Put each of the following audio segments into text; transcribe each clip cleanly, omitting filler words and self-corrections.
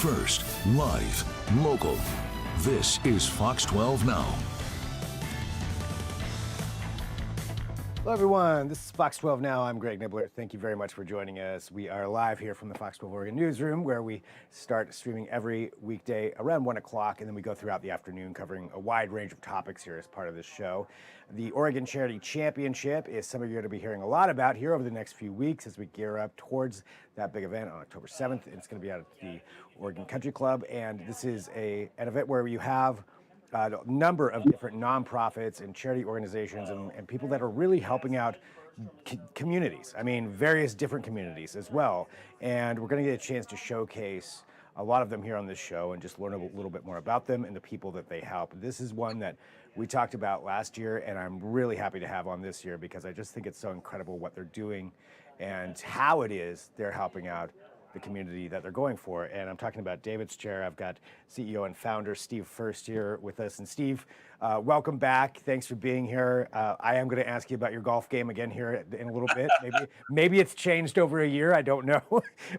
Furst, live, local. This is Fox 12 Now. Hello, everyone. This is Fox 12 Now. I'm Greg Nibbler. Thank you very much for joining us. We are live here from the Fox 12 Oregon newsroom, where we start streaming every weekday around 1 o'clock, and then we go throughout the afternoon covering a wide range of topics here as part of this show. The Oregon Charity Championship is something you're going to be hearing a lot about here over the next few weeks as we gear up towards that big event on October 7th. It's going to be out at the Oregon Country Club, and this is an event where you have a number of different nonprofits and charity organizations and people that are really helping out communities. I mean, various different communities as well. And we're going to get a chance to showcase a lot of them here on this show and just learn a little bit more about them and the people that they help. This is one that we talked about last year, and I'm really happy to have on this year because I just think it's so incredible what they're doing and how it is they're helping out the community that they're going for. And I'm talking about David's Chair. I've got CEO and founder Steve Furst here with us. And Steve, welcome back. Thanks for being here. I am going to ask you about your golf game again here in a little bit. Maybe it's changed over a year. I don't know.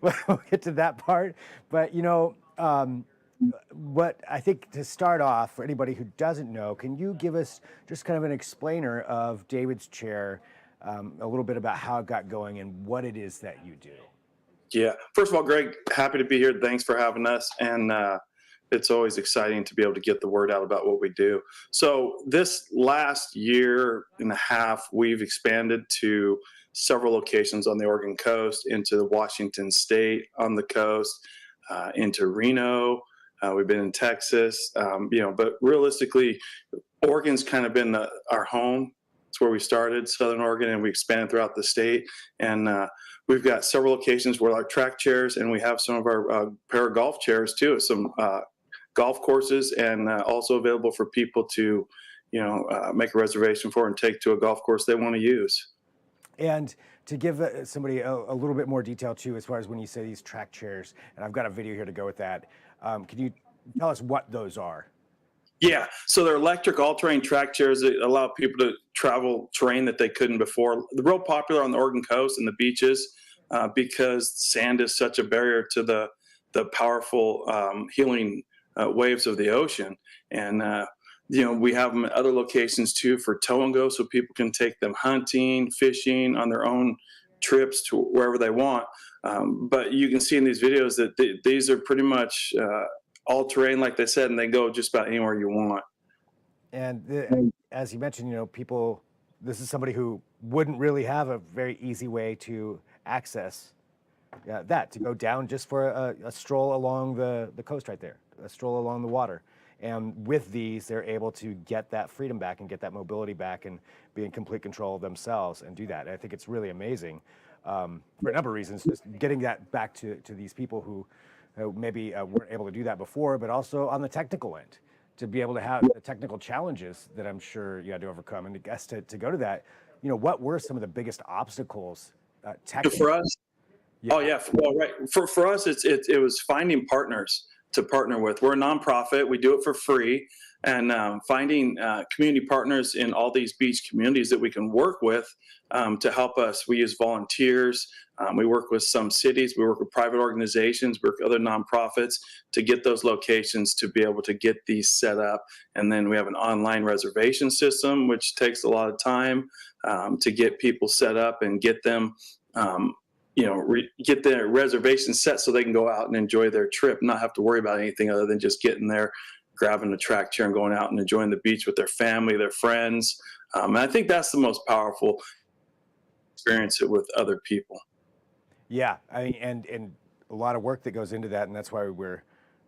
We'll get to that part. But, you know, what I think to start off, for anybody who doesn't know, can you give us just kind of an explainer of David's Chair, a little bit about how it got going and what it is that you do? Yeah. First of all, Greg, happy to be here. Thanks for having us. And it's always exciting to be able to get the word out about what we do. So this last year and a half, we've expanded to several locations on the Oregon coast, into Washington State on the coast, into Reno. We've been in Texas, but realistically, Oregon's kind of been our home. It's where we started, Southern Oregon, and we expanded throughout the state. And we've got several locations where our track chairs, and we have some of our pair of golf chairs too, some golf courses, and also available for people to, make a reservation for and take to a golf course they want to use. And to give somebody a little bit more detail too, as far as when you say these track chairs, and I've got a video here to go with that. Can you tell us what those are? Yeah, so they're electric all-terrain track chairs that allow people to travel terrain that they couldn't before. They're real popular on the Oregon coast and the beaches because sand is such a barrier to the powerful healing waves of the ocean. And we have them at other locations too for tow and go, so people can take them hunting, fishing on their own trips to wherever they want. But you can see in these videos that these are pretty much all terrain, like they said, and they go just about anywhere you want. And as you mentioned, people, this is somebody who wouldn't really have a very easy way to access to go down just for a stroll along the coast right there, a stroll along the water. And with these, they're able to get that freedom back and get that mobility back and be in complete control of themselves and do that. And I think it's really amazing for a number of reasons, just getting that back to these people who maybe weren't able to do that before, but also on the technical end, to be able to have the technical challenges that I'm sure you had to overcome. And I guess to go to that, what were some of the biggest obstacles technically? For us? Yeah. Oh, yeah. Well, right. For us, it was finding partners to partner with. We're a nonprofit. We do it for free. And finding community partners in all these beach communities that we can work with to help us. We use volunteers. We work with some cities. We work with private organizations. We work with other nonprofits to get those locations to be able to get these set up. And then we have an online reservation system, which takes a lot of time to get people set up and get them, get their reservation set so they can go out and enjoy their trip, not have to worry about anything other than just getting there, grabbing a track chair and going out and enjoying the beach with their family, their friends. And I think that's the most powerful experience it with other people. Yeah, I mean, and a lot of work that goes into that, and that's why we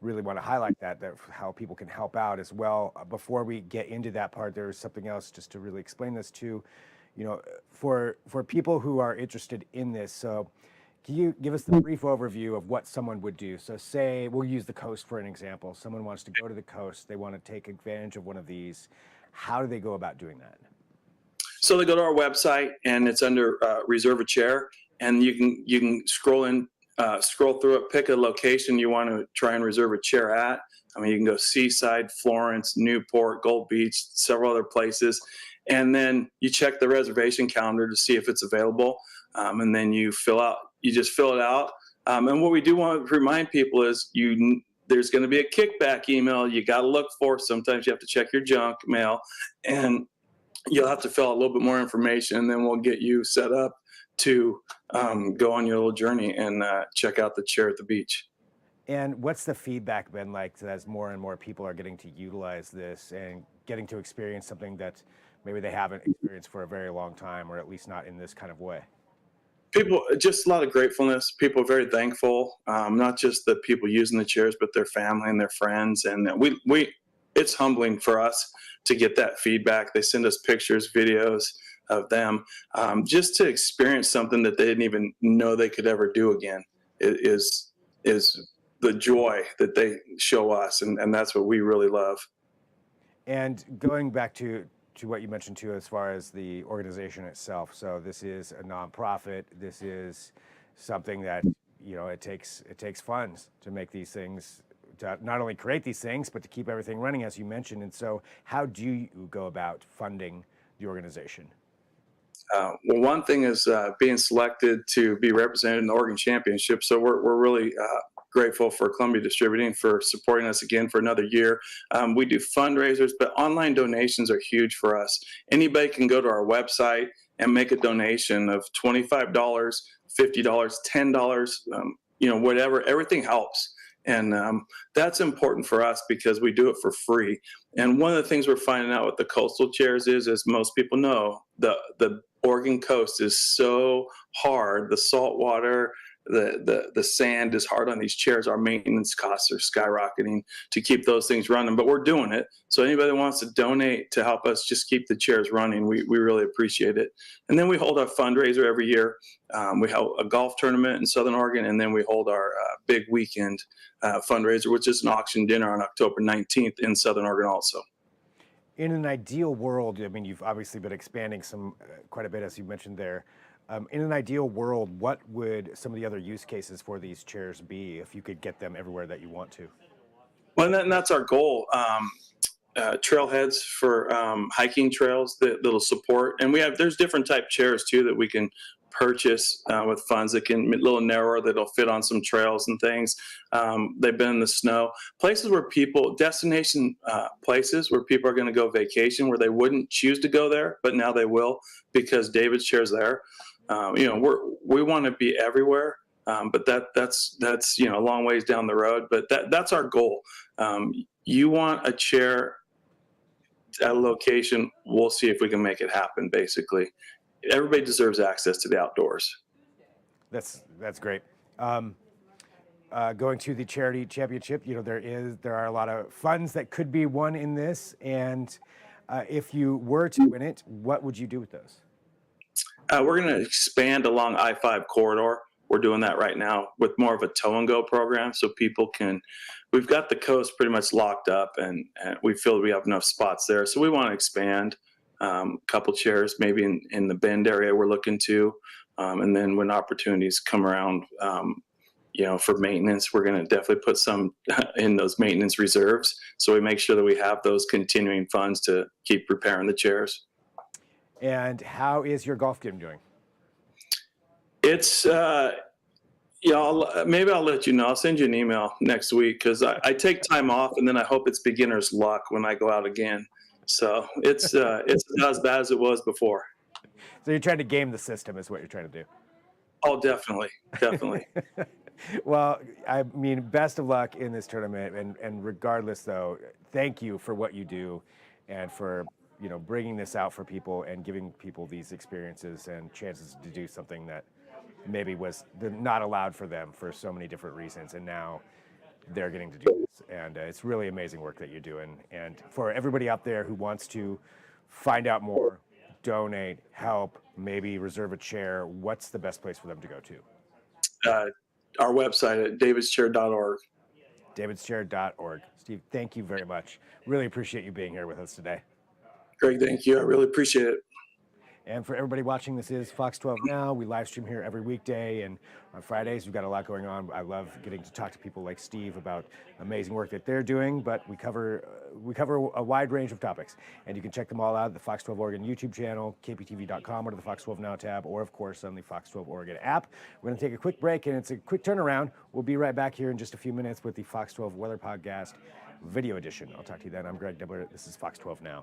really want to highlight that how people can help out as well. Before we get into that part, there's something else just to really explain this to, for people who are interested in this. So can you give us the brief overview of what someone would do? So say, we'll use the coast for an example. Someone wants to go to the coast. They want to take advantage of one of these. How do they go about doing that? So they go to our website, and it's under Reserve a Chair, and you can scroll through it, pick a location you want to try and reserve a chair at. I mean, you can go Seaside, Florence, Newport, Gold Beach, several other places, and then you check the reservation calendar to see if it's available, and then you just fill it out. And what we do want to remind people is you there's going to be a kickback email you got to look for. Sometimes you have to check your junk mail, and you'll have to fill out a little bit more information, and then we'll get you set up to go on your little journey and check out the chair at the beach. And what's the feedback been like as more and more people are getting to utilize this and getting to experience something that maybe they haven't experienced for a very long time, or at least not in this kind of way? People, just a lot of gratefulness. People are very thankful, not just the people using the chairs, but their family and their friends. And it's humbling for us to get that feedback. They send us pictures, videos of them, just to experience something that they didn't even know they could ever do again. It is the joy that they show us, and that's what we really love. And going back to what you mentioned too, as far as the organization itself. So this is a nonprofit. This is something that, it takes funds to make these things, to not only create these things, but to keep everything running, as you mentioned. And so how do you go about funding the organization? Well, one thing is being selected to be represented in the Oregon Championship. So we're really grateful for Columbia Distributing for supporting us again for another year. We do fundraisers, but online donations are huge for us. Anybody can go to our website and make a donation of $25, $50, $10, whatever. Everything helps. And that's important for us because we do it for free. And one of the things we're finding out with the coastal chairs is, as most people know, the Oregon coast is so hard. The salt water, the sand is hard on these chairs. Our maintenance costs are skyrocketing to keep those things running, but we're doing it. So anybody that wants to donate to help us just keep the chairs running, we really appreciate it. And then we hold our fundraiser every year. We have a golf tournament in Southern Oregon, and then we hold our big weekend fundraiser, which is an auction dinner on October 19th in Southern Oregon also. In an ideal world, I mean, you've obviously been expanding quite a bit, as you mentioned there. In an ideal world, what would some of the other use cases for these chairs be if you could get them everywhere that you want to? Well, and that's our goal. Trailheads for hiking trails that'll support, and there's different type chairs too that we can purchase with funds that can a little narrower, that'll fit on some trails and things. They've been in the snow, places where destination places where people are going to go vacation, where they wouldn't choose to go there, but now they will because David's chair's there. We want to be everywhere, but that's a long ways down the road. But that's our goal. You want a chair at a location, we'll see if we can make it happen. Basically, everybody deserves access to the outdoors. That's great. Going to the charity championship, there are a lot of funds that could be won in this, and if you were to win it, what would you do with those? We're going to expand along I-5 corridor. We're doing that right now with more of a tow and go program, so we've got the coast pretty much locked up, and we feel we have enough spots there. So we want to expand a couple chairs, maybe in the Bend area we're looking to. And then when opportunities come around, for maintenance, we're going to definitely put some in those maintenance reserves. So we make sure that we have those continuing funds to keep repairing the chairs. And how is your golf game doing? It's, maybe I'll let you know. I'll send you an email next week because I take time off, and then I hope it's beginner's luck when I go out again. So it's not as bad as it was before. So you're trying to game the system is what you're trying to do. Oh, definitely. Well, I mean, best of luck in this tournament. And regardless, though, thank you for what you do and for bringing this out for people and giving people these experiences and chances to do something that maybe was not allowed for them for so many different reasons, and now they're getting to do this. And it's really amazing work that you're doing. And for everybody out there who wants to find out more, donate, help, maybe reserve a chair, what's the best place for them to go to? Our website at davidschair.org. davidschair.org. Steve, thank you very much. Really appreciate you being here with us today. Greg, thank you. I really appreciate it. And for everybody watching, this is Fox 12 Now. We live stream here every weekday, and on Fridays we've got a lot going on. I love getting to talk to people like Steve about amazing work that they're doing, but we cover a wide range of topics. And you can check them all out at the Fox 12 Oregon YouTube channel, kptv.com, or the Fox 12 Now tab, or of course on the Fox 12 Oregon app. We're going to take a quick break, and it's a quick turnaround. We'll be right back here in just a few minutes with the Fox 12 Weather Podcast Video Edition. I'll talk to you then. I'm Greg Nibbler. This is Fox 12 Now.